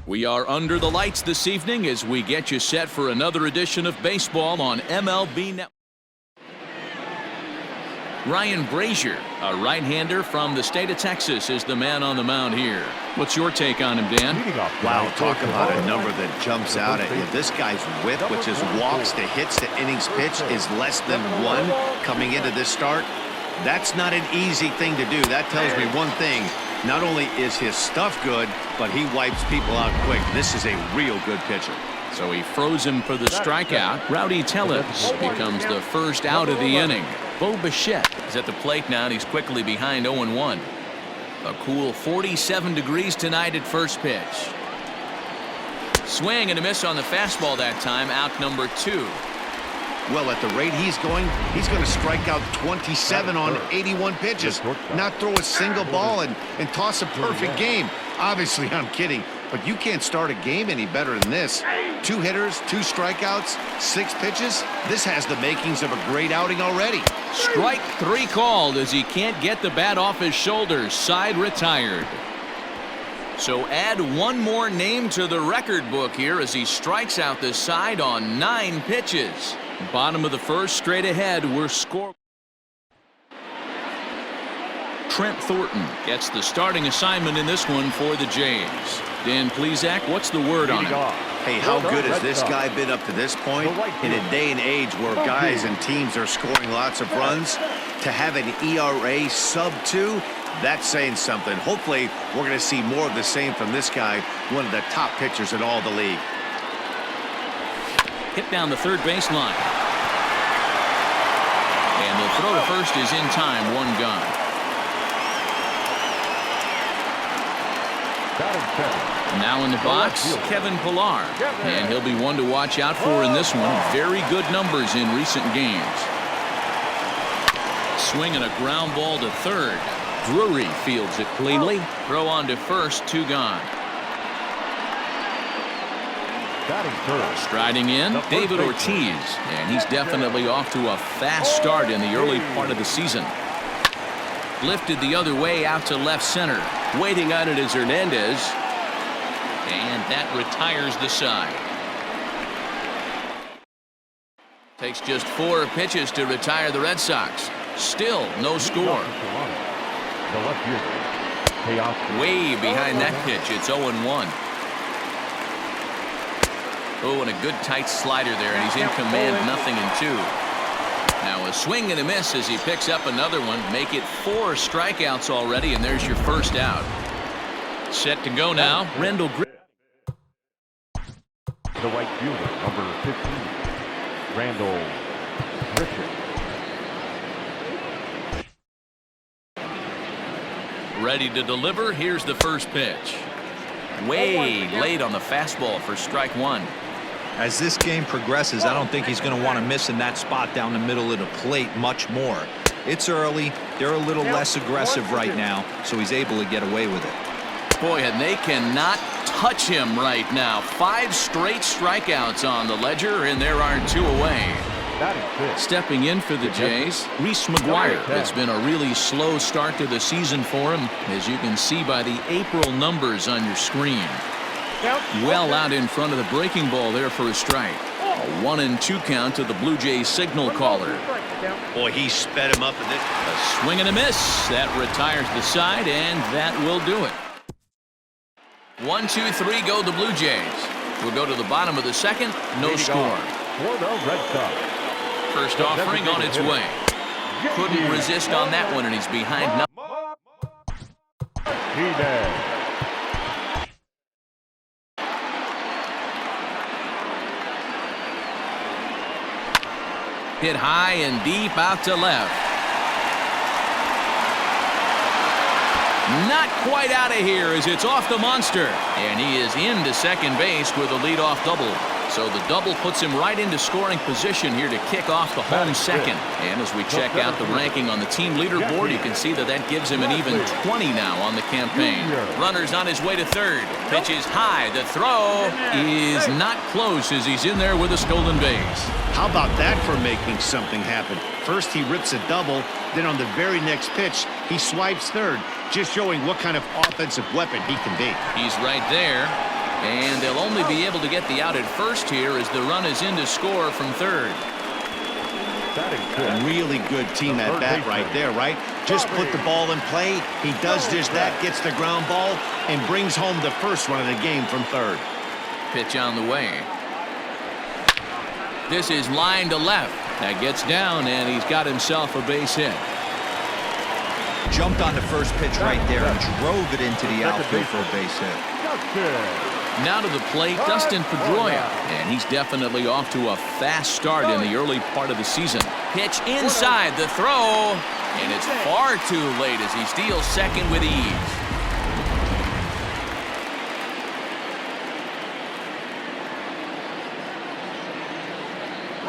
We are under the lights this evening as we get you set for another edition of baseball on MLB Network. Ryan Brazier, a right-hander from the state of Texas, is the man on the mound here. What's your take on him, Dan? Wow, talk about a number that jumps out at you. This guy's whip, which is walks to hits to innings pitch, is less than 1 coming into this start. That's not an easy thing to do. That tells me one thing. Not only is his stuff good, but he wipes people out quick. This is a real good pitcher. So he froze him for the strikeout. Rowdy Tellez becomes the first out of the inning. Bo Bichette is at the plate now, and he's quickly behind 0-1. A cool 47 degrees tonight at first pitch. Swing and a miss on the fastball that time, out number 2. Well, at the rate he's going to strike out 27 on 81 pitches. Not throw a single ball and toss a perfect game. Obviously, I'm kidding, but you can't start a game any better than this. 2 hitters, 2 strikeouts, 6 pitches. This has the makings of a great outing already. Strike 3 called as he can't get the bat off his shoulders. Side retired. So add one more name to the record book here as he strikes out the side on 9 pitches. Bottom of the first, straight ahead, we're scoring. Trent Thornton gets the starting assignment in this one for the Jays. Dan Plesac, what's the word on him? Hey, how good has this guy been up to this point? In a day and age where guys and teams are scoring lots of runs, to have an ERA sub-2, that's saying something. Hopefully, we're going to see more of the same from this guy, one of the top pitchers in all the league. Hit down the third baseline. And the throw to first is in time, 1 gone. Now in the box, Kevin Pillar. And he'll be one to watch out for in this one. Very good numbers in recent games. Swing and a ground ball to third. Drury fields it cleanly. Throw on to first, 2 gone. Striding in, David Ortiz, and he's definitely off to a fast start in the early part of the season. Lifted the other way out to left center. Waiting on it is Hernandez, and that retires the side. Takes just 4 pitches to retire the Red Sox. Still no score. Way behind that pitch, it's 0-1. Oh, and a good tight slider there, and he's in command, 0-2. Now a swing and a miss as he picks up another one. Make it 4 strikeouts already, and there's your first out. Set to go now, Rendell Griffin. The right fielder, number 15, Rendell Griffin. Ready to deliver. Here's the first pitch. Way late on the fastball for strike 1. As this game progresses, I don't think he's going to want to miss in that spot down the middle of the plate much more. It's early. They're a little less aggressive right now, so he's able to get away with it. Boy, and they cannot touch him right now. 5 straight strikeouts on the ledger, and there are 2 away. Stepping in for the Jays, Reese McGuire. It's been a really slow start to the season for him, as you can see by the April numbers on your screen. Well out in front of the breaking ball there for a strike. A 1-2 count to the Blue Jays signal caller. Boy, he sped him up in this. A swing and a miss. That retires the side, and that will do it. 1, 2, 3 go the Blue Jays. We'll go to the bottom of the second. No score. First offering on its way. Couldn't resist on that one, and he's behind. Hit high and deep out to left. Not quite out of here as it's off the monster. And he is into second base with a leadoff double. So the double puts him right into scoring position here to kick off the home second. And as we check out the ranking on the team leaderboard, you can see that gives him an even 20 now on the campaign. Runner's on his way to third. Pitch is high. The throw is not close as he's in there with a stolen base. How about that for making something happen? First he rips a double, then on the very next pitch he swipes third, just showing what kind of offensive weapon he can be. He's right there. And they'll only be able to get the out at first here as the run is in to score from third. A really good team at bat right there, right? Just put the ball in play. He does just that, gets the ground ball, and brings home the first run of the game from third. Pitch on the way. This is line to left. That gets down, and he's got himself a base hit. Jumped on the first pitch right there and drove it into the outfield for a base hit. Now to the plate, Dustin Pedroia, and he's definitely off to a fast start in the early part of the season. Pitch inside the throw, and it's far too late as he steals second with ease.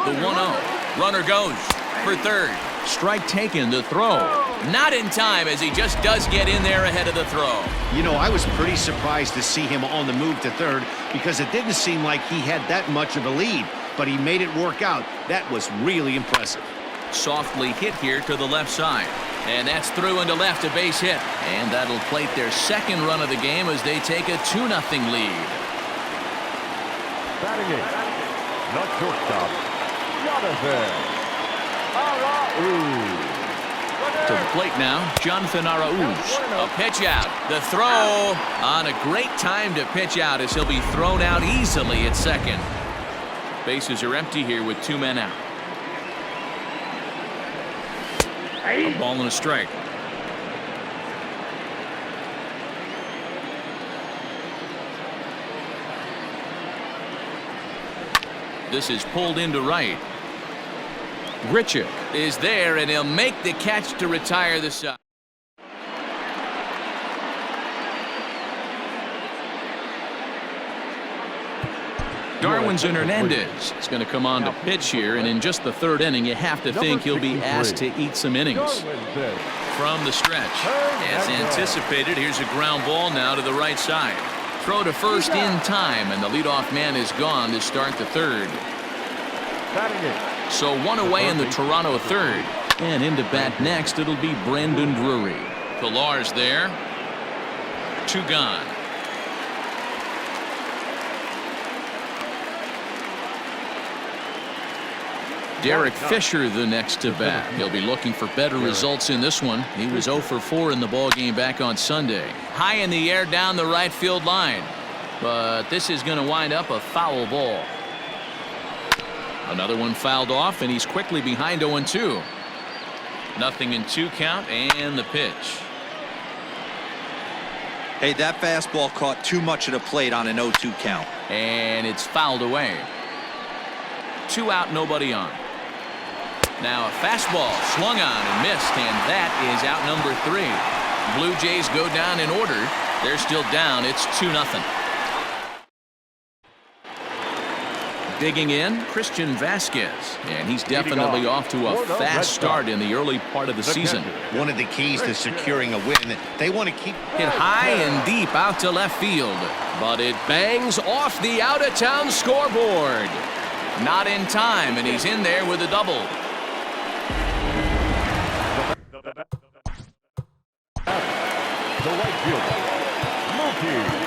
The 1-0. Runner goes for third. Strike taken, the throw. Not in time as he just does get in there ahead of the throw. You know, I was pretty surprised to see him on the move to third because it didn't seem like he had that much of a lead, but he made it work out. That was really impressive. Softly hit here to the left side. And that's through into left, a base hit. And that'll plate their second run of the game as they take a 2-0 lead. Batting it, the shortstop, Jonathan Araújo. To the plate now, Jonathan Araújo. A pitch out. The throw on a great time to pitch out as he'll be thrown out easily at second. Bases are empty here with 2 men out. A ball and a strike. This is pulled into right. Richard is there, and he'll make the catch to retire the side. Darwinson Hernandez is going to come on to pitch here, and in just the third inning, you have to think he'll be asked to eat some innings. From the stretch, as anticipated, here's a ground ball now to the right side. Throw to first in time, and the leadoff man is gone to start the third. So 1 away in the Toronto third. And into bat next, it'll be Brandon Drury. Pilar's there. 2 gone. Derek Fisher the next to bat. He'll be looking for better results in this one. He was 0 for 4 in the ballgame back on Sunday. High in the air down the right field line. But this is going to wind up a foul ball. Another one fouled off, and he's quickly behind 0-2. Nothing in 2 count, and the pitch. Hey, that fastball caught too much of the plate on an 0-2 count. And it's fouled away. 2 out, nobody on. Now a fastball swung on and missed, and that is out number 3. Blue Jays go down in order. They're still down. It's 2-0. Digging in, Christian Vasquez, and he's definitely off to a fast start in the early part of the season. One of the keys to securing a win, they want to keep hit high and deep out to left field, but it bangs off the out-of-town scoreboard. Not in time, and he's in there with a double. The right fielder, Mookie.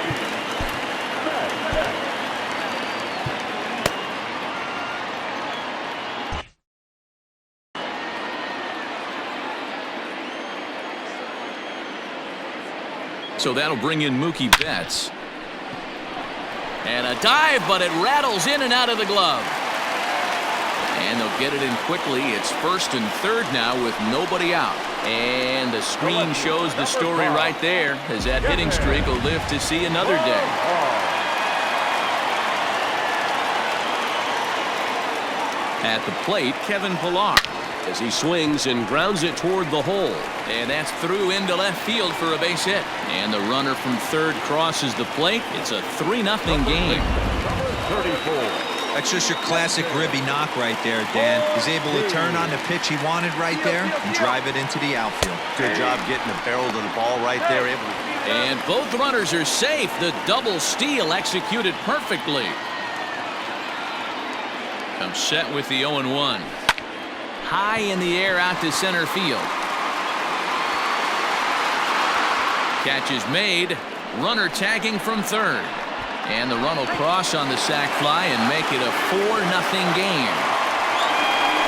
So that'll bring in Mookie Betts. And a dive, but it rattles in and out of the glove. And they'll get it in quickly. It's first and third now with nobody out. And the screen shows the story right there, as that hitting streak will live to see another day. At the plate, Kevin Pilar, as he swings and grounds it toward the hole. And that's through into left field for a base hit. And the runner from third crosses the plate. It's a 3-0 game. That's just your classic Ribby knock right there, Dan. He's able to turn on the pitch he wanted right there and drive it into the outfield. Good job getting the barrel to the ball right there. And both runners are safe. The double steal executed perfectly. Comes set with the 0-1. High in the air out to center field. Catch is made. Runner tagging from third. And the run will cross on the sac fly and make it a 4-0 game.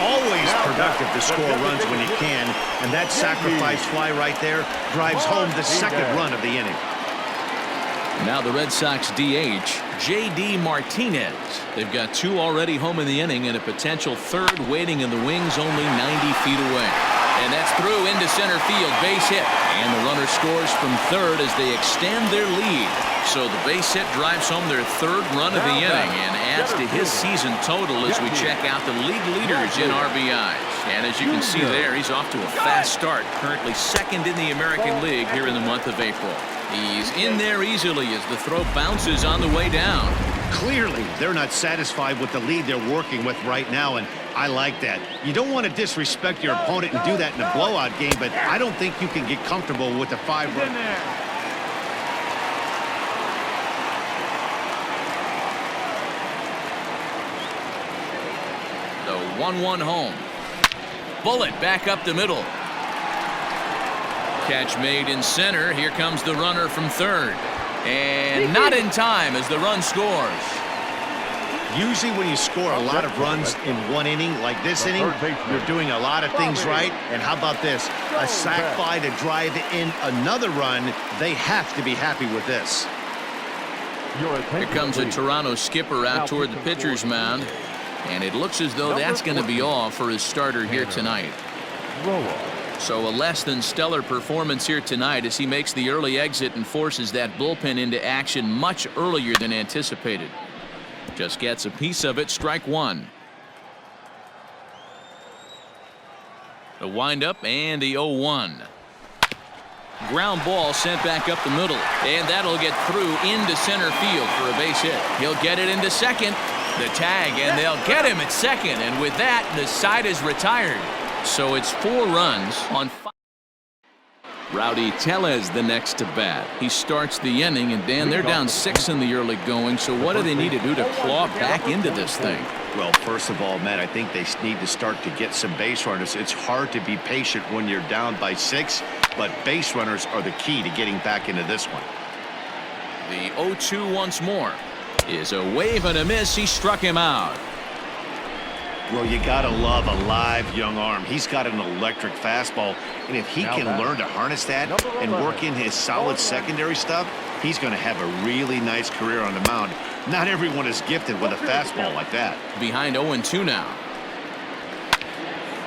Always productive to score runs when you can, and that sacrifice fly right there drives home the second run of the inning. Now the Red Sox DH, J.D. Martinez. They've got 2 already home in the inning and a potential 3rd waiting in the wings only 90 feet away. And that's through into center field, base hit. And the runner scores from 3rd as they extend their lead. So the base hit drives home their 3rd run of the inning and adds to his season total as we check out the league leaders in RBIs. And as you can see there, he's off to a fast start, currently 2nd in the American League here in the month of April. He's in there easily as the throw bounces on the way down. Clearly, they're not satisfied with the lead they're working with right now, and I like that. You don't want to disrespect your opponent and do that in a blowout game, but I don't think you can get comfortable with a 5-run. The 1-1 home. Bullet back up the middle. Catch made in center. Here comes the runner from 3rd. And not in time as the run scores. Usually when you score a lot of runs in one inning, like this inning, you're doing a lot of things right. And how about this? A sac fly to drive in another run. They have to be happy with this. Here comes a Toronto skipper out toward the pitcher's mound. And it looks as though that's going to be all for his starter here tonight. So a less than stellar performance here tonight as he makes the early exit and forces that bullpen into action much earlier than anticipated. Just gets a piece of it, strike 1. The windup and the 0-1. Ground ball sent back up the middle, and that'll get through into center field for a base hit. He'll get it into second. The tag, and they'll get him at second, and with that, the side is retired. So it's 4 runs on 5. Rowdy Tellez the next to bat. He starts the inning, and Dan, they're down 6 in the early going, so what do they need to do to claw back into this thing? Well, first of all, Matt, I think they need to start to get some base runners. It's hard to be patient when you're down by 6, but base runners are the key to getting back into this one. The 0-2 once more. Is a wave and a miss. He struck him out. Well, you gotta love a live young arm. He's got an electric fastball, and if he can learn to harness that and work in his solid secondary stuff, he's going to have a really nice career on the mound. Not everyone is gifted with a fastball like that. Behind 0-2 now.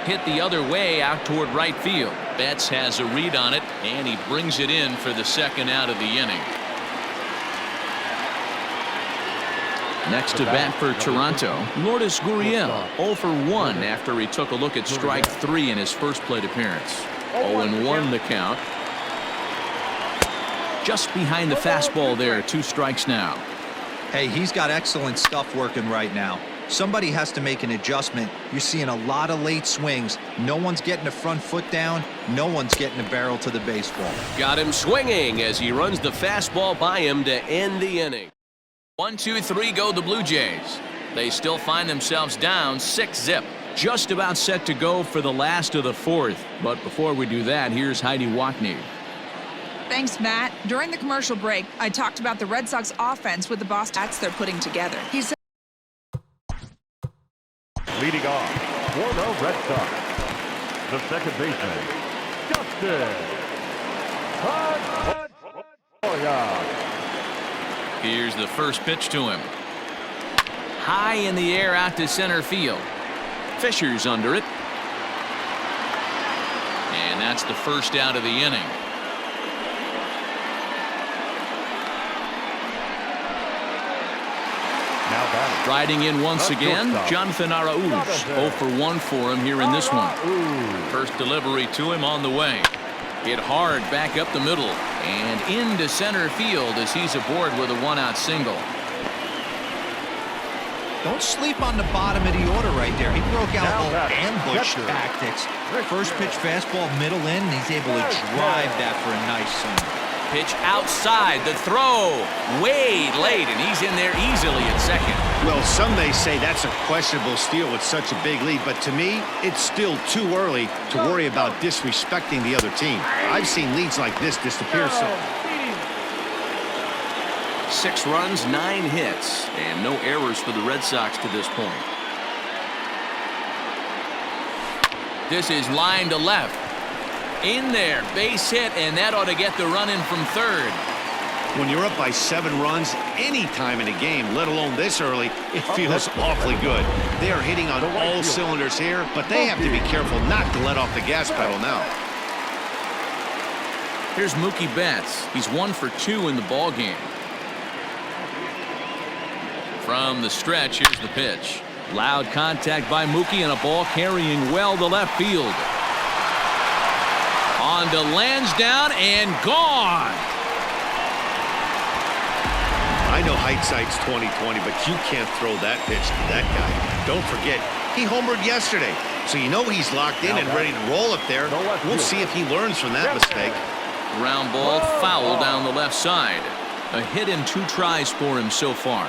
Hit the other way out toward right field. Betts has a read on it, and he brings it in for the 2nd out of the inning. Next to bat for Toronto, Lourdes Gurriel, 0 for 1 after he took a look at strike 3 in his first plate appearance. 0-1 the count. Just behind the fastball there, 2 strikes now. Hey, he's got excellent stuff working right now. Somebody has to make an adjustment. You're seeing a lot of late swings. No one's getting the front foot down. No one's getting the barrel to the baseball. Got him swinging as he runs the fastball by him to end the inning. 1-2-3 go the Blue Jays. They still find themselves down 6-0. Just about set to go for the last of the 4th. But before we do that, here's Heidi Watney. Thanks, Matt. During the commercial break, I talked about the Red Sox offense with the Boston stats they're putting together. He said, Leading off for the Red Sox, the second baseman, Justin. Here's the first pitch to him. High in the air out to center field. Fisher's under it. And that's the first out of the inning. Riding in once again, Jonathan Araújo. 0 for 1 for him here in this one. First delivery to him on the way. Hit hard back up the middle and into center field as he's aboard with a 1-out single. Don't sleep on the bottom of the order right there. He broke out all ambush tactics. First pitch fastball middle in, and he's able to drive that for a nice single. Pitch outside, the throw way late, and he's in there easily at second. Well, some may say that's a questionable steal with such a big lead, but to me, it's still too early to worry about disrespecting the other team. I've seen leads like this disappear so. 6 runs, 9 hits, and no errors for the Red Sox to this point. This is line to left. In there, base hit, and that ought to get the run in from third. When you're up by 7 runs any time in a game, let alone this early, it feels awfully good. They are hitting on all cylinders here, but they have to be careful not to let off the gas pedal now. Here's Mookie Betts. He's 1 for 2 in the ball game. From the stretch, here's the pitch. Loud contact by Mookie and a ball carrying well to left field. On to Lansdowne and gone. I know hindsight's 20/20, but you can't throw that pitch to that guy. Don't forget, he homered yesterday, so you know he's locked in and ready to roll up there. We'll see if he learns from that mistake. Ground ball, foul down the left side. A hit in 2 tries for him so far.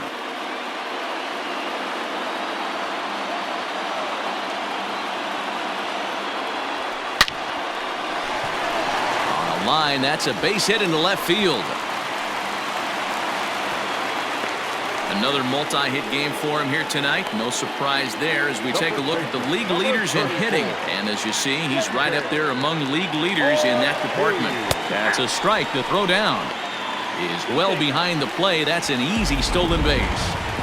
On the line, that's a base hit into left field. Another multi-hit game for him here tonight. No surprise there as we take a look at the league leaders in hitting. And as you see, he's right up there among league leaders in that department. That's a strike to throw down. Is well behind the play. That's an easy stolen base.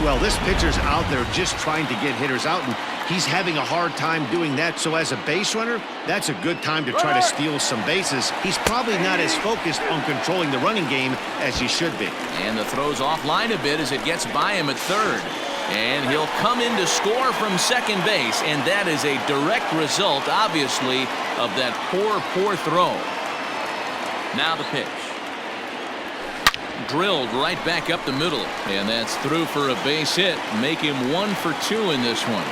Well, this pitcher's out there just trying to get hitters out, and he's having a hard time doing that. So as a base runner, that's a good time to try to steal some bases. He's probably not as focused on controlling the running game as he should be. And the throw's offline a bit as it gets by him at third. And he'll come in to score from second base. And that is a direct result, obviously, of that poor throw. Now the pitch. Drilled right back up the middle. And that's through for a base hit. Make him 1 for 2 in this one.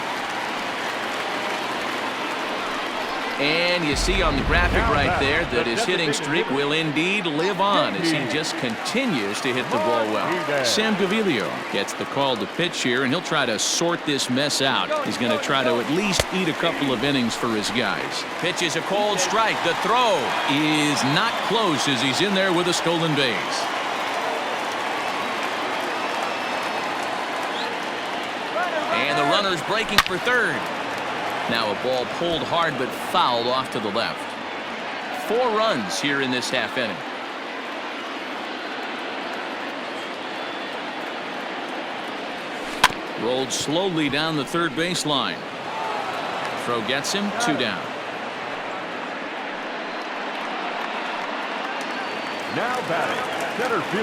And you see on the graphic right there that his hitting streak will indeed live on as he just continues to hit the ball well. Sam Gaviglio gets the call to pitch here, and he'll try to sort this mess out. He's going to try to at least eat a couple of innings for his guys. Pitch is a cold strike. The throw is not close as he's in there with a stolen base. And the runner's breaking for third. Now a ball pulled hard but fouled off to the left. 4 runs here in this half inning. Rolled slowly down the third baseline. Throw gets him 2 down. Now batting.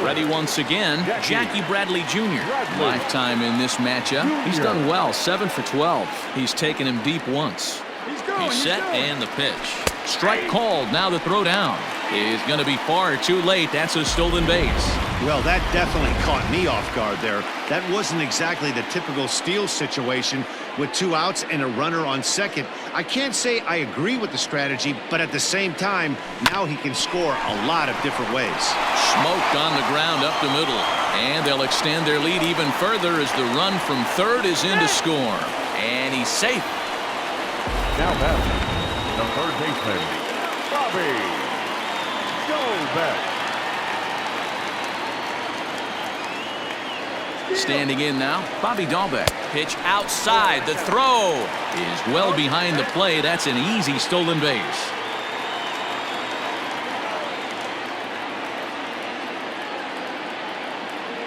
Ready once again, Jackie Bradley Jr. Lifetime in this matchup. He's done well, 7 for 12. He's taken him deep once. He's set and the pitch. Strike called. Now the throw down is going to be far too late. That's a stolen base. Well, that definitely caught me off guard there. That wasn't exactly the typical steal situation with 2 outs and a runner on second. I can't say I agree with the strategy, but at the same time, now he can score a lot of different ways. Smoked on the ground up the middle, and they'll extend their lead even further as the run from third is in to score. And he's safe. Now batting, the third baseman, Bobby Dahlbeck. Standing in now, Bobby Dahlbeck. Pitch outside. The throw is well behind the play. That's an easy stolen base.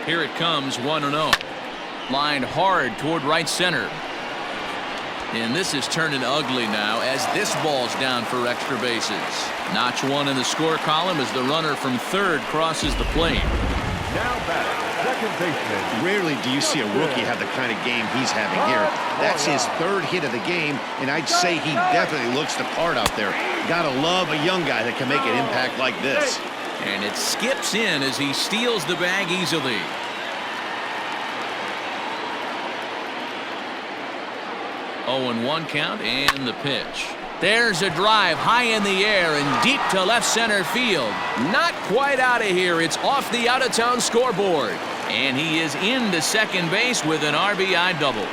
Here it comes, 1-0. Lined hard toward right center. And this is turning ugly now as this ball's down for extra bases. Notch 1 in the score column as the runner from third crosses the plate. Now batting, second baseman. Rarely do you see a rookie have the kind of game he's having here. That's his 3rd hit of the game, and I'd say he definitely looks the part out there. Gotta love a young guy that can make an impact like this. And it skips in as he steals the bag easily. Oh, and 1 count and the pitch. There's a drive high in the air and deep to left center field. Not quite out of here. It's off the out-of-town scoreboard. And he is into second base with an RBI double.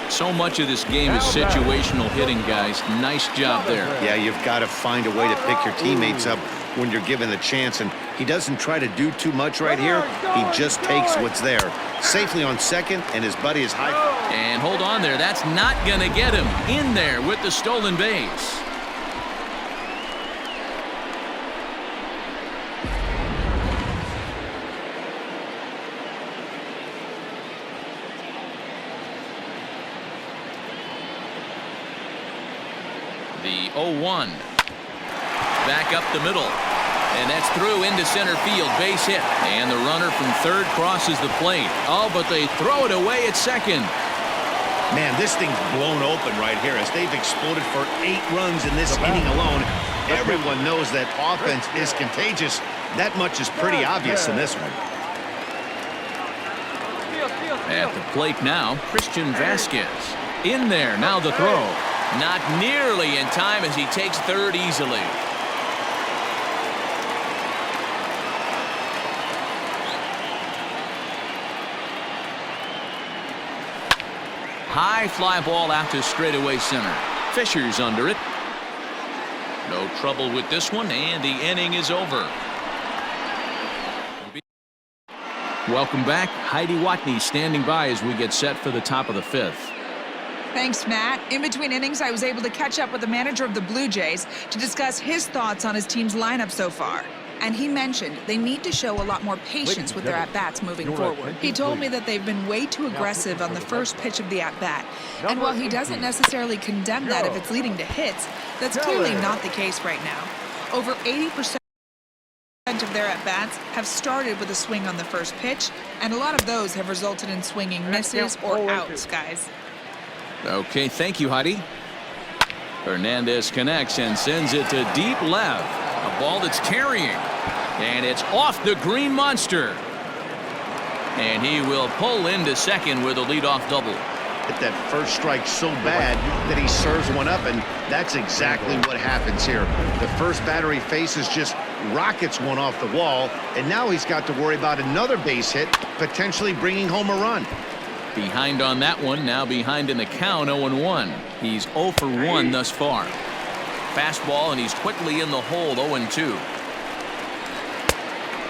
So much of this game is situational hitting, guys. Nice job there. Yeah, you've got to find a way to pick your teammates up when you're given the chance, and he doesn't try to do too much right here. He just takes what's there. Safely on second, and his buddy is high. And hold on there. That's not going to get him in there with the stolen base. The 0-1. Back up the middle. And that's through into center field. Base hit. And the runner from third crosses the plate. Oh, but they throw it away at second. Man, this thing's blown open right here as they've exploded for 8 runs in this inning alone. Everyone knows that offense is contagious. That much is pretty obvious in this one. At the plate now, Christian Vasquez. In there, now the throw. Not nearly in time as he takes third easily. High fly ball out to straightaway center. Fisher's under it. No trouble with this one, and the inning is over. Welcome back. Heidi Watney standing by as we get set for the top of the 5th. Thanks, Matt. In between innings, I was able to catch up with the manager of the Blue Jays to discuss his thoughts on his team's lineup so far. And he mentioned they need to show a lot more patience with their at-bats moving forward. He told me that they've been way too aggressive on the first pitch of the at-bat. And while he doesn't necessarily condemn that if it's leading to hits, that's clearly not the case right now. Over 80% of their at-bats have started with a swing on the first pitch, and a lot of those have resulted in swinging misses or outs, guys. Okay, thank you, Heidi. Hernandez connects and sends it to deep left. A ball that's carrying. And it's off the green monster. And he will pull into second with a leadoff double. Hit that first strike so bad that he serves one up, and that's exactly what happens here. The first batter he faces just rockets one off the wall, and now he's got to worry about another base hit, potentially bringing home a run. Behind on that one, now behind in the count, 0-1. He's 0 for 1 thus far. Fastball, and he's quickly in the hole, 0-2.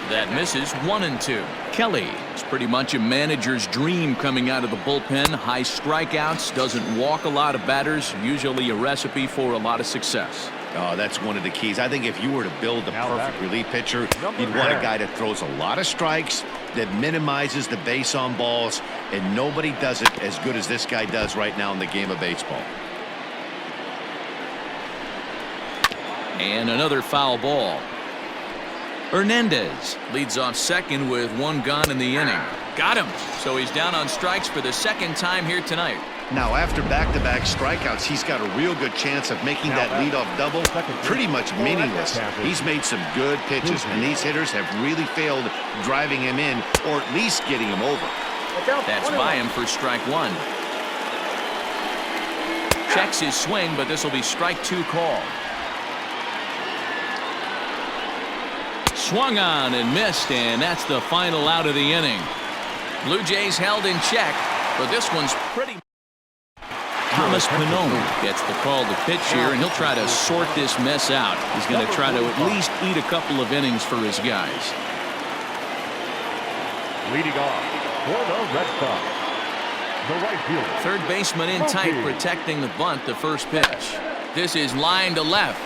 That misses, 1-2. Kelly is pretty much a manager's dream coming out of the bullpen. High strikeouts, doesn't walk a lot of batters, usually a recipe for a lot of success. Oh, that's one of the keys. I think if you were to build the perfect relief pitcher, you'd want a guy that throws a lot of strikes, that minimizes the base on balls, and nobody does it as good as this guy does right now in the game of baseball. And another foul ball. Hernandez leads off second with 1 gone in the inning. Got him. So he's down on strikes for the second time here tonight. Now, after back-to-back strikeouts, he's got a real good chance of making that leadoff double pretty much meaningless. He's made some good pitches, and these hitters have really failed driving him in or at least getting him over. That's by him for strike 1. Checks his swing, but this will be strike 2 call. Swung on and missed, and that's the final out of the inning. Blue Jays held in check, but this one's pretty. Thomas Pannone gets the call to pitch here, and he'll try to sort this mess out. He's going to try to at least eat a couple of innings for his guys. Leading off for the Red Sox, the right fielder. Third baseman in tight, protecting the bunt, the first pitch. This is line to left.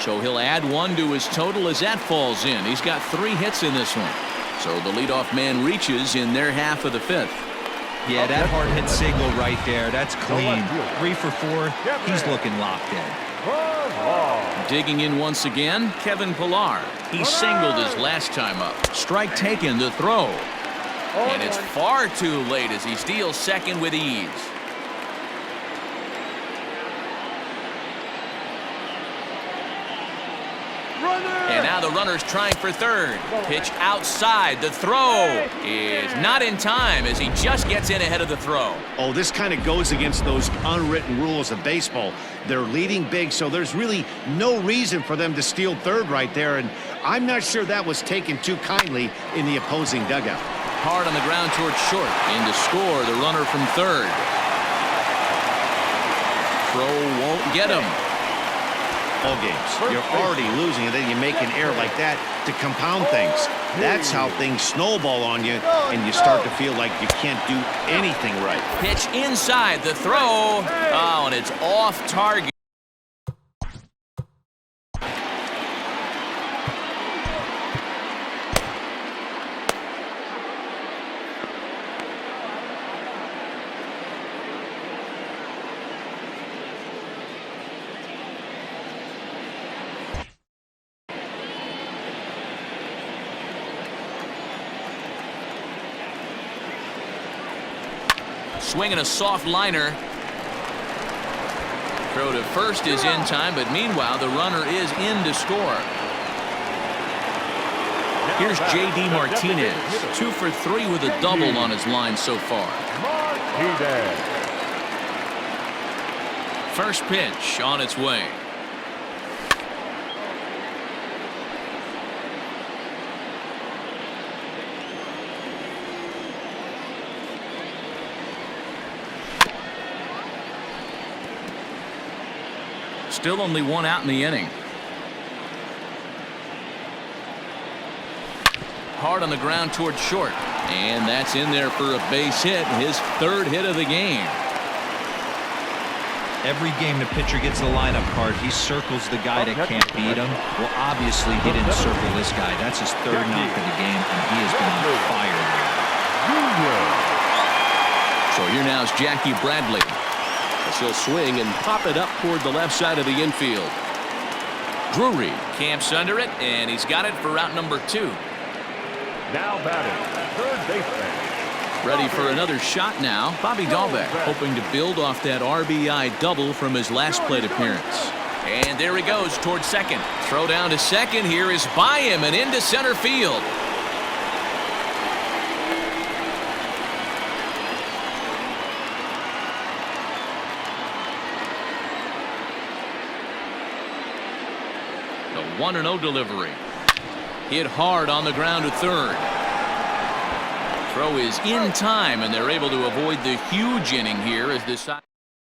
So he'll add 1 to his total as that falls in. He's got 3 hits in this one. So the leadoff man reaches in their half of the 5th. Yeah, that hard hit single right there. That's clean. 3 for 4. He's looking locked in. Digging in once again, Kevin Pillar. He singled his last time up. Strike taken, the throw. And it's far too late as he steals second with ease. And now the runner's trying for third. Pitch outside. The throw is not in time as he just gets in ahead of the throw. Oh, this kind of goes against those unwritten rules of baseball. They're leading big, so there's really no reason for them to steal third right there, and I'm not sure that was taken too kindly in the opposing dugout. Hard on the ground towards short. In to score, the runner from third. throw won't get him. All games, you're already losing, and then you make an error like that to compound things. That's how things snowball on you, and you start to feel like you can't do anything right. Pitch inside, the throw. Oh, and it's off target. Swinging a soft liner. Throw to first is in time, but meanwhile the runner is in to score. Here's J.D. Martinez, 2 for 3 with a double on his line so far. First pitch on its way. Still only 1 out in the inning. Hard on the ground toward short. And that's in there for a base hit. His 3rd hit of the game. Every game the pitcher gets the lineup card, he circles the guy that can't beat him. Well, obviously he didn't circle this guy. That's his 3rd knock of the game, and he has been on fire. So here now is Jackie Bradley. He'll swing and pop it up toward the left side of the infield. Drury camps under it, and he's got it for out number 2. Now batting, third baseman. Ready for another shot now. Bobby Dahlbeck hoping to build off that RBI double from his last plate appearance. And there he goes towards second. Throw down to second. Here is by him and into center field. The 1-0 delivery. Hit hard on the ground to third. Throw is in time, and they're able to avoid the huge inning here as this.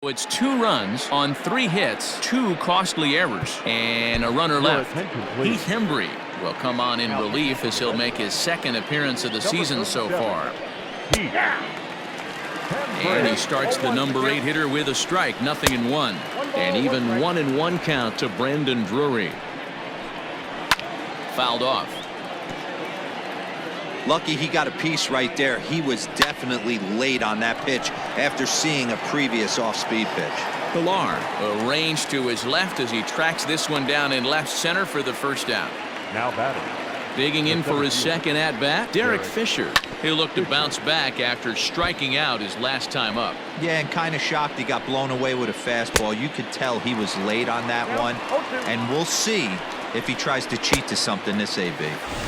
It's 2 runs on 3 hits, 2 costly errors, and a runner left. Heath Hembry will come on in relief as he'll make his 2nd appearance of the season so far. And he starts the number 8 hitter with a strike, 0-1. And even 1-1 count to Brandon Drury. Fouled off. Lucky he got a piece right there. He was definitely late on that pitch after seeing a previous off-speed pitch. Pilar arranged to his left as he tracks this one down in left center for the first out. Now batting. Digging in for his 2nd at-bat, Derek Fisher. He'll look to bounce back after striking out his last time up. Yeah, and kind of shocked he got blown away with a fastball. You could tell he was late on that one, and we'll see if he tries to cheat to something this AB.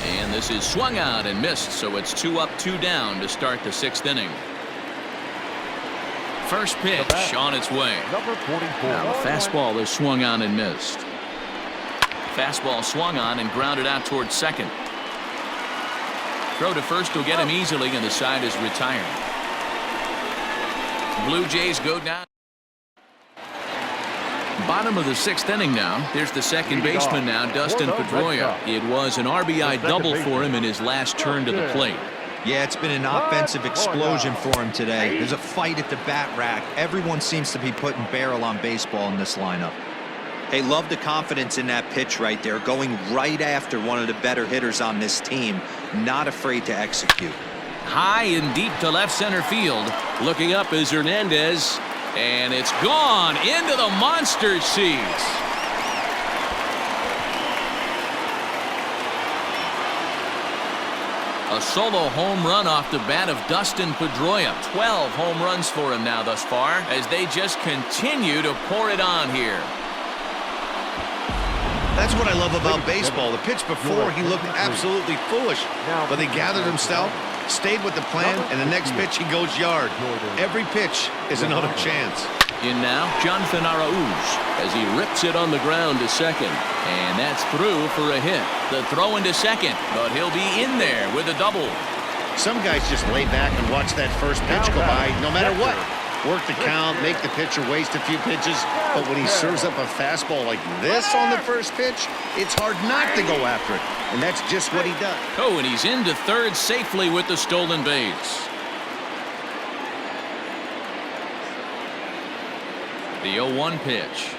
And this is swung out and missed, so it's 2 up, 2 down to start the 6th inning. First pitch on its way. Number 44. Now the fastball is swung on and missed. Fastball swung on and grounded out towards second. Throw to first will get him easily, and the side is retired. Blue Jays go down. Bottom of the 6th inning now. There's the second baseman now, Dustin Pedroia. It was an RBI double for him in his last turn to the plate. Yeah, it's been an offensive explosion for him today. There's a fight at the bat rack. Everyone seems to be putting barrel on baseball in this lineup. Hey, love the confidence in that pitch right there, going right after one of the better hitters on this team, not afraid to execute. High and deep to left center field. Looking up is Hernandez, and it's gone into the monster seats. A solo home run off the bat of Dustin Pedroia. 12 home runs for him now thus far as they just continue to pour it on here. That's what I love about baseball. The pitch before, he looked absolutely foolish, but they gathered himself, stayed with the plan, and the next pitch he goes yard. Every pitch is another chance. In now, Jonathan Arauz as he rips it on the ground to second. And that's through for a hit. The throw into second, but he'll be in there with a double. Some guys just lay back and watch that first pitch go by, no matter what. work the count, make the pitcher waste a few pitches. But when he serves up a fastball like this on the first pitch, it's hard not to go after it. And that's just what he does. Oh, and he's into third safely with the stolen base. The 0-1 pitch.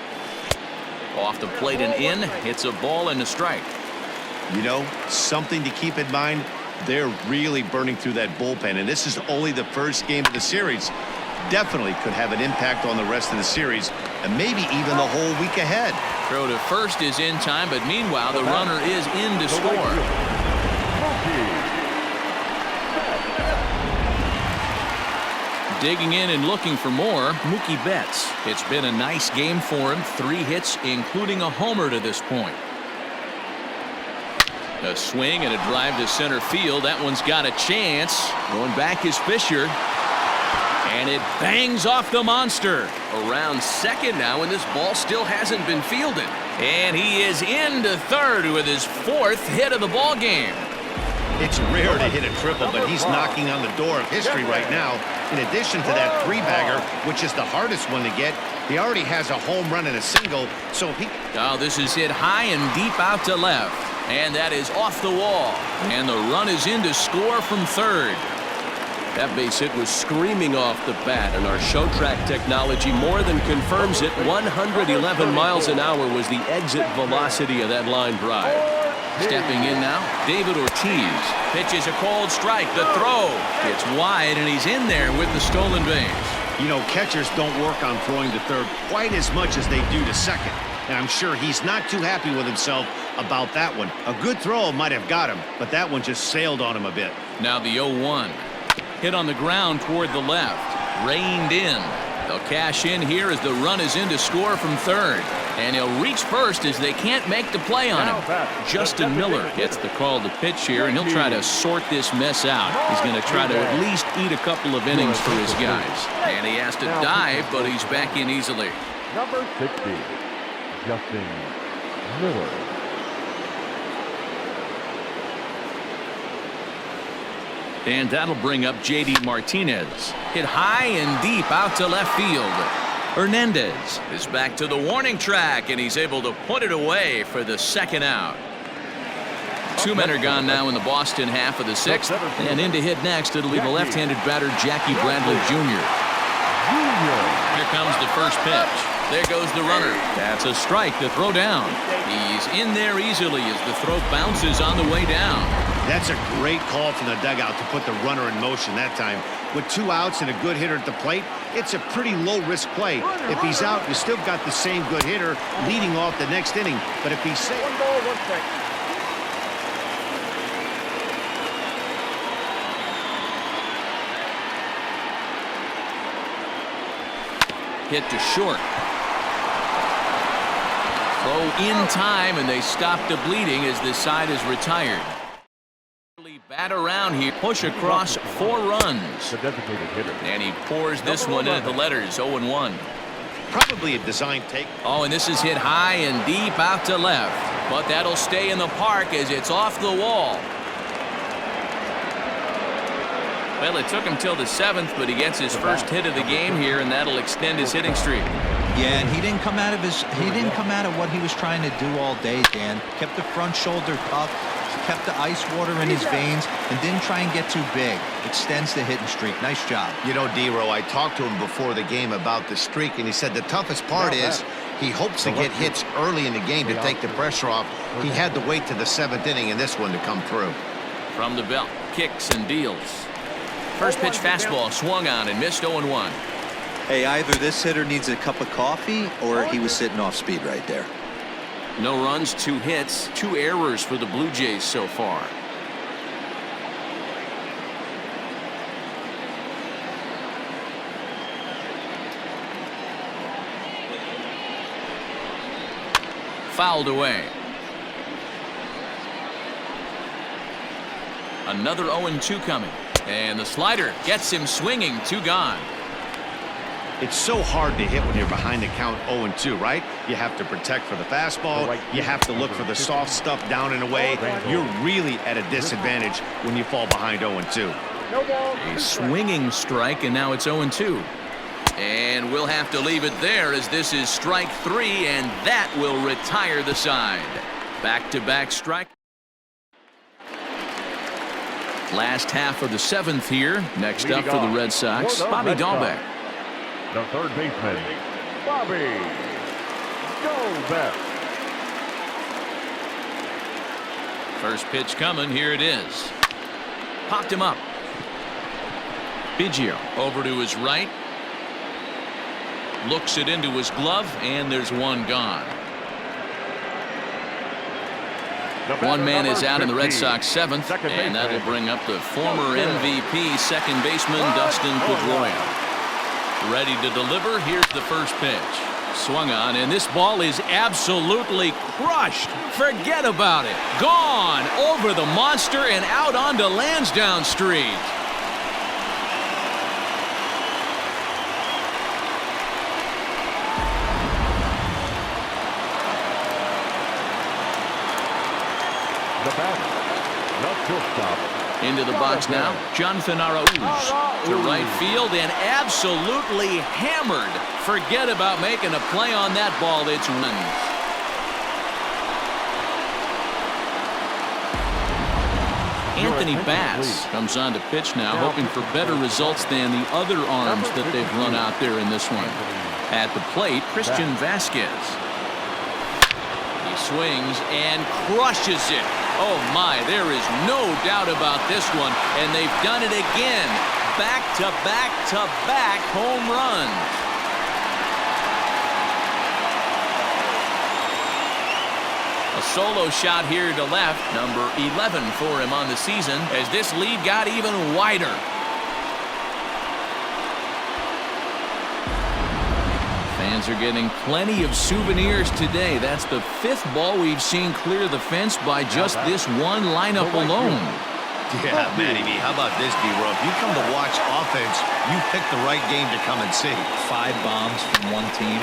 Off the plate and in. It's a ball and a strike. You know, something to keep in mind, they're really burning through that bullpen, and this is only the first game of the series. Definitely could have an impact on the rest of the series, and maybe even the whole week ahead. Throw to first is in time, but meanwhile, the runner is in to score. Digging in and looking for more, Mookie Betts. It's been a nice game for him. 3 hits, including a homer to this point. A swing and a drive to center field. That one's got a chance. Going back is Fisher. And it bangs off the monster. Around second now, and this ball still hasn't been fielded. And he is into third with his 4th hit of the ball game. It's rare to hit a triple, but he's knocking on the door of history right now. In addition to that 3-bagger, which is the hardest one to get, he already has a home run and a single. So he... Oh, this is hit high and deep out to left. And that is off the wall. And the run is in to score from third. That base hit was screaming off the bat, and our show track technology more than confirms it. 111 miles an hour was the exit velocity of that line drive. Stepping in now, David Ortiz. Pitches a cold strike. The throw. It's wide, and he's in there with the stolen base. You know, catchers don't work on throwing to third quite as much as they do to second. And I'm sure he's not too happy with himself about that one. A good throw might have got him, but that one just sailed on him a bit. Now the 0-1. Hit on the ground toward the left. Reined in. They'll cash in here as the run is in to score from third. And he'll reach first as they can't make the play on him. Justin Miller gets the call to pitch here, and he'll try to sort this mess out. He's going to try to at least eat a couple of innings for his guys. And he has to dive, but he's back in easily. Number 60, Justin Miller. And that'll bring up J.D. Martinez. Hit high and deep out to left field. Hernandez is back to the warning track, and he's able to put it away for the second out. 2 men are gone now in the Boston half of the 6th. And in to hit next, it'll be the left-handed batter, Jackie Bradley Jr. Here comes the first pitch. There goes the runner. That's a strike to throw down. He's in there easily as the throw bounces on the way down. That's a great call from the dugout to put the runner in motion that time. With 2 outs and a good hitter at the plate, it's a pretty low-risk play. If he's out, you still got the same good hitter leading off the next inning. But if he's safe... 1 ball, 1 strike. Hit to short. Throw in time, and they stop the bleeding as this side is retired. Bat around here, push across 4 runs. The designated hitter. And he pours this one in at the letters, 0-1. Probably a design take. Oh, and this is hit high and deep out to left. But that'll stay in the park as it's off the wall. Well, it took him till the 7th, but he gets his first hit of the game here, and that'll extend his hitting streak. Yeah, and he didn't come out of what he was trying to do all day, Dan. Kept the front shoulder tough, kept the ice water in his veins, and didn't try and get too big. Extends the hitting streak. Nice job. You know, D-Row, I talked to him before the game about the streak, and he said the toughest part is he hopes to get hits early in the game to take the pressure off. He had to wait to the 7th inning in this one to come through. From the belt, kicks and deals. First pitch fastball swung on and missed 0-1. Hey, either this hitter needs a cup of coffee or he was sitting off speed right there. No runs, 2 hits, 2 errors for the Blue Jays so far. Fouled away. Another 0-2 coming. And the slider gets him swinging, 2 gone. It's so hard to hit when you're behind the count 0-2, right? You have to protect for the fastball. You have to look for the soft stuff down and away. You're really at a disadvantage when you fall behind 0-2. A swinging strike, and now it's 0-2. And we'll have to leave it there as this is strike 3, and that will retire the side. Back-to-back strike. Last half of the 7th here. Next up for the Red Sox, Bobby Dahlbeck. The third baseman, Bobby Dahlbeck. First pitch coming. Here it is. Popped him up. Biggio over to his right. Looks it into his glove, and there's one gone. One man is out in the Red Sox 7th, and that'll bring up the former MVP second baseman Dustin Pedroia. Ready to deliver. Here's the first pitch. Swung on, and this ball is absolutely crushed. Forget about it. Gone over the monster and out onto Lansdowne Street. The batter, the shortstop. Into the box now, Jonathan Arauz to right field and absolutely hammered. Forget about making a play on that ball. It's runs. Anthony Bass comes on to pitch now, hoping for better results than the other arms that they've run out there in this one. At the plate, Christian Vasquez. He swings and crushes it. Oh my, there is no doubt about this one, and they've done it again. Back-to-back-to-back home runs. A solo shot here to left, number 11 for him on the season, as this lead got even wider. Fans are getting plenty of souvenirs today. That's the 5th ball we've seen clear the fence by just this one lineup alone. Yeah, Matty B, how about this, D-Row? If you come to watch offense, you pick the right game to come and see. 5 bombs from one team.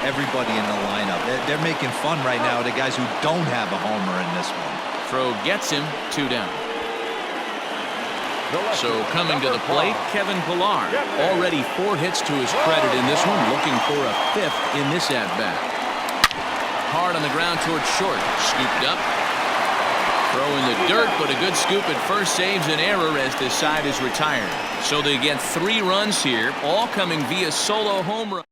Everybody in the lineup. They're making fun right now of the guys who don't have a homer in this one. Throw gets him, 2 down. So coming to the plate, Kevin Pillar. Already 4 hits to his credit in this one, looking for a 5th in this at-bat. Hard on the ground towards short. Scooped up. Throw in the dirt, but a good scoop at first saves an error as this side is retired. So they get 3 runs here, all coming via solo home run.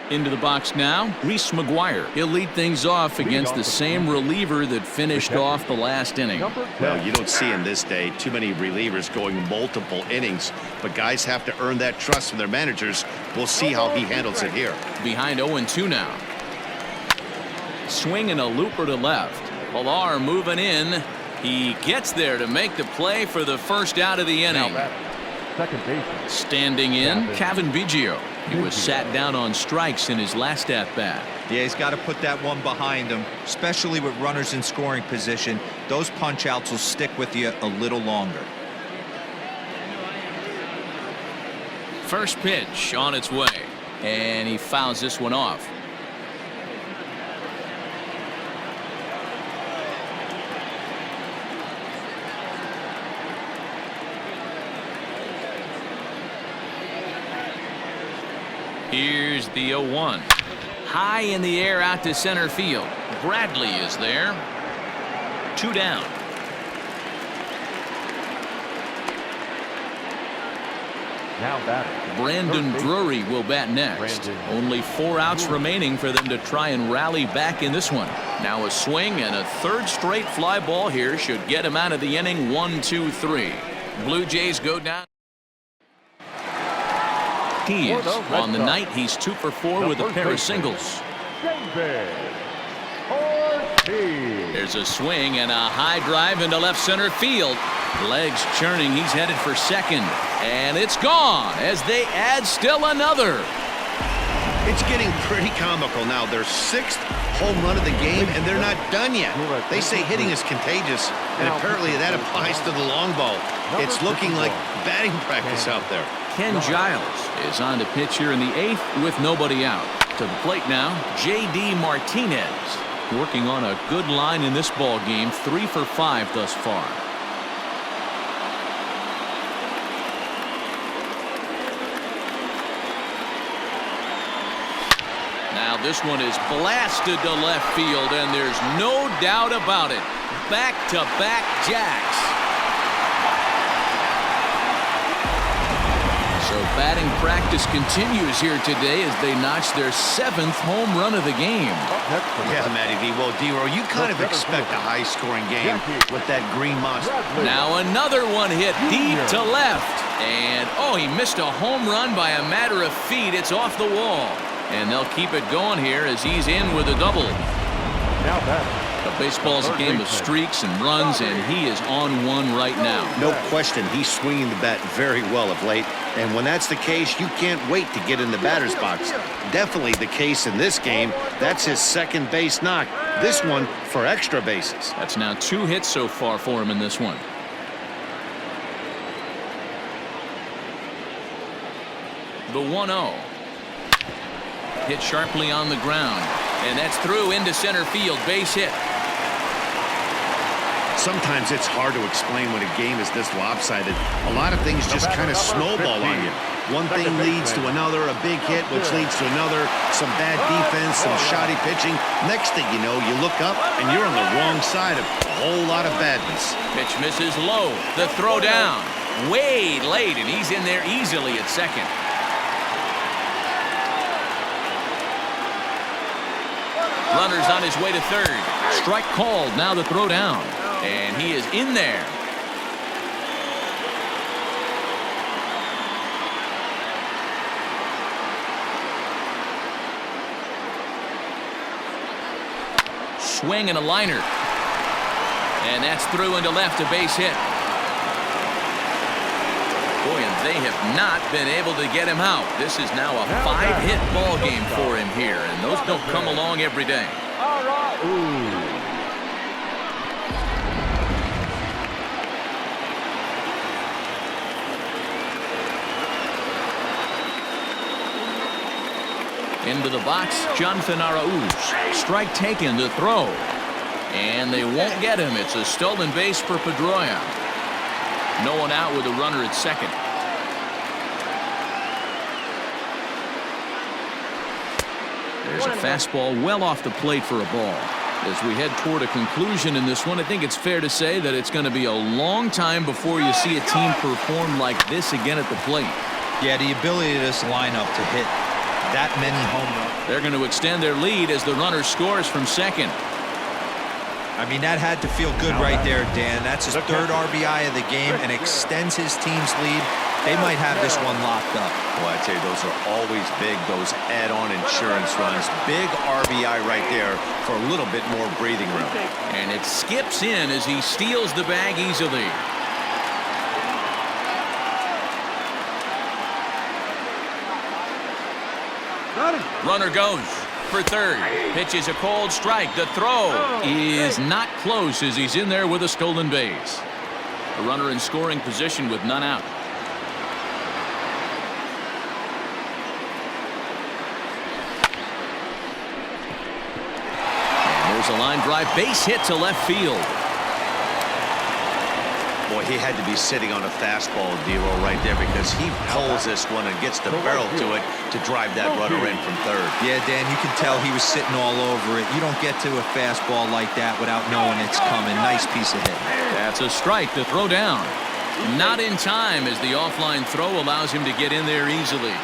Into the box now, Reese McGuire. He'll lead things off against the same reliever that finished off the last inning. Well, you don't see in this day too many relievers going multiple innings, but guys have to earn that trust from their managers. We'll see how he handles it here. Behind 0-2 now. Swing and a looper to left. Pillar moving in. He gets there to make the play for the first out of the inning. Second baseman. Standing in, Kevin Biggio. He was sat down on strikes in his last at-bat. Yeah, he's got to put that one behind him, especially with runners in scoring position. Those punch-outs will stick with you a little longer. First pitch on its way, and he fouls this one off. Here's the 0-1. High in the air out to center field. Bradley is there. 2 down. Now batting. Brandon Drury will bat next. Only 4 outs remaining for them to try and rally back in this one. Now a swing and a 3rd straight fly ball here should get him out of the inning. 1-2-3. Blue Jays go down. He is on the night. He's 2 for 4 with a pair of singles. There's a swing and a high drive into left center field. Legs churning. He's headed for second, and it's gone as they add still another. It's getting pretty comical now. Their 6th home run of the game, and they're not done yet. They say hitting is contagious, and apparently that applies to the long ball. It's looking like batting practice out there. Ken Giles is on to pitch here in the 8th with nobody out. To the plate now, J.D. Martinez, working on a good line in this ball game. 3 for 5 thus far. Now this one is blasted to left field, and there's no doubt about it. Back-to-back jacks. So batting practice continues here today as they notch their 7th home run of the game. Yeah, Matty V. Well, D-Row, you kind of expect a high-scoring game with that green monster. Now another one hit deep to left. And, oh, he missed a home run by a matter of feet. It's off the wall. And they'll keep it going here as he's in with a double. Now batting. Baseball's a game of streaks and runs, and he is on one right now. No question, he's swinging the bat very well of late. And when that's the case, you can't wait to get in the batter's box. Definitely the case in this game. That's his second base knock. This one for extra bases. That's now 2 hits so far for him in this one. The 1-0. Hit sharply on the ground. And that's through into center field. Base hit. Sometimes it's hard to explain when a game is this lopsided. A lot of things just kind of snowball on you. One thing leads to another, a big hit, which leads to another, some bad defense, some shoddy pitching. Next thing you know, you look up and you're on the wrong side of a whole lot of badness. Pitch misses low. The throw down. Way late, and he's in there easily at second. Runner's on his way to third. Strike called. Now the throw down. And he is in there. Swing and a liner. And that's through into left, a base hit. Boy, and they have not been able to get him out. This is now a 5-hit ball game for him here, and those don't come along every day. Into the box, Jonathan Arauz. Strike taken to throw. And they won't get him. It's a stolen base for Pedroia. No one out with a runner at second. There's a fastball well off the plate for a ball. As we head toward a conclusion in this one, I think it's fair to say that it's going to be a long time before you see a team perform like this again at the plate. Yeah, the ability of this lineup to hit that many home runs. They're going to extend their lead as the runner scores from second. I mean, that had to feel good right there, Dan. That's his 3rd RBI of the game and extends his team's lead. They might have this one locked up. Well, I tell you, those are always big, those add-on insurance runs. Big RBI right there for a little bit more breathing room. And it skips in as he steals the bag easily. Runner goes for third. Pitch is a cold strike. The throw is not close as he's in there with a stolen base. A runner in scoring position with none out. And there's a line drive base hit to left field. Boy, he had to be sitting on a fastball, D-Row, right there, because he pulls this one and gets the barrel to it to drive that runner in from third. Yeah, Dan, you can tell he was sitting all over it. You don't get to a fastball like that without knowing it's coming. Nice piece of hit. That's a strike to throw down. Not in time as the offline throw allows him to get in there easily.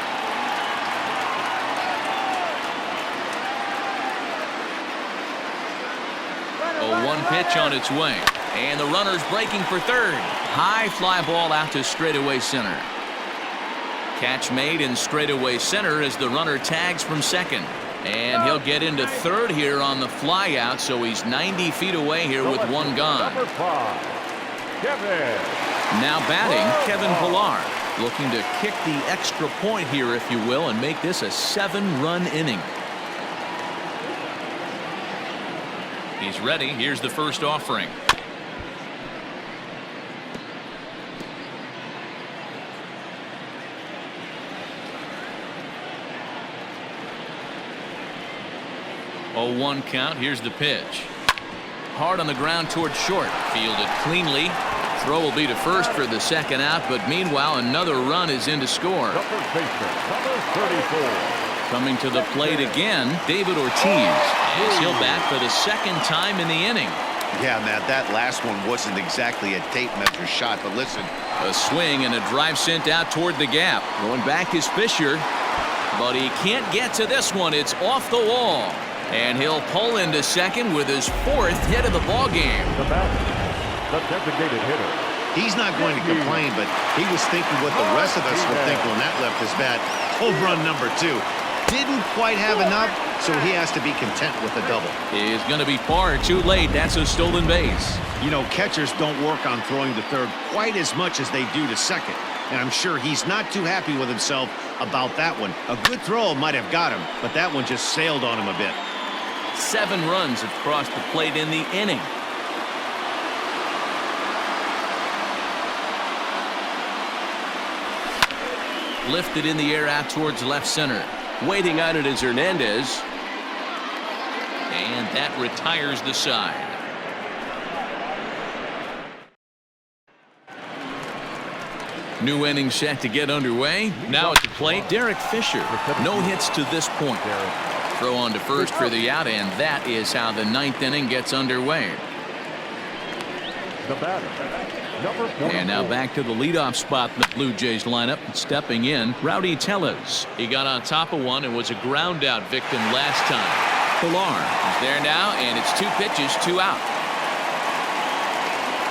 A 1 pitch on its way. And the runner's breaking for third. High fly ball out to straightaway center. Catch made in straightaway center as the runner tags from second. And he'll get into third here on the fly out, so he's 90 feet away here with one gone. Now batting, Kevin Pillar, looking to kick the extra point here, if you will, and make this a 7-run inning. He's ready. Here's the first offering. Oh, 1 count. Here's the pitch. Hard on the ground toward short. Fielded cleanly. Throw will be to first for the second out, but meanwhile another run is in to score. Number 34, Coming to the plate again, David Ortiz. As he'll bat for the second time in the inning. Yeah, Matt, that last one wasn't exactly a tape measure shot, but listen. A swing and a drive sent out toward the gap. Going back is Fisher, but he can't get to this one. It's off the wall. And he'll pull into second with his 4th hit of the ball game. The batter, the designated hitter. He's not going to complain, but he was thinking what the rest of us were thinking when that left his bat. Home run number 2. Didn't quite have enough, so he has to be content with a double. He's going to be far too late. That's a stolen base. You know, catchers don't work on throwing to third quite as much as they do to second. And I'm sure he's not too happy with himself about that one. A good throw might have got him, but that one just sailed on him a bit. 7 runs have crossed the plate in the inning. Lifted in the air out towards left center. Waiting on it is Hernandez. And that retires the side. New inning set to get underway. Now at the plate, Derek Fisher. No hits to this point. Throw on to first for the out, and that is how the 9th inning gets underway. The batter, number 44. And now back to the leadoff spot in the Blue Jays lineup. Stepping in, Rowdy Tellez. He got on top of one and was a ground out victim last time. Pilar is there now, and it's 2 pitches, 2 out.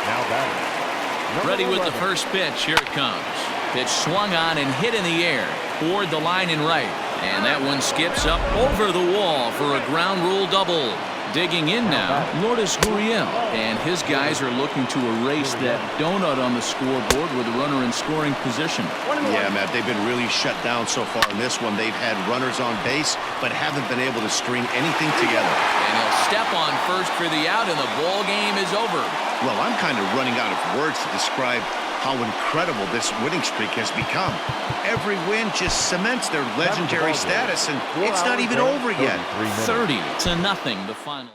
Now batter, Ready with 11. the first pitch. Here it comes. Pitch swung on and hit in the air toward the line and right. And that one skips up over the wall for a ground rule double. Digging in now, Lourdes Gurriel, and his guys are looking to erase that donut on the scoreboard with a runner in scoring position. Yeah, Matt, they've been really shut down so far in this one. They've had runners on base, but haven't been able to string anything together. And he'll step on first for the out, and the ball game is over. Well, I'm kind of running out of words to describe how incredible this winning streak has become. Every win just cements their legendary status, and it's not even over yet. 30-0, the final.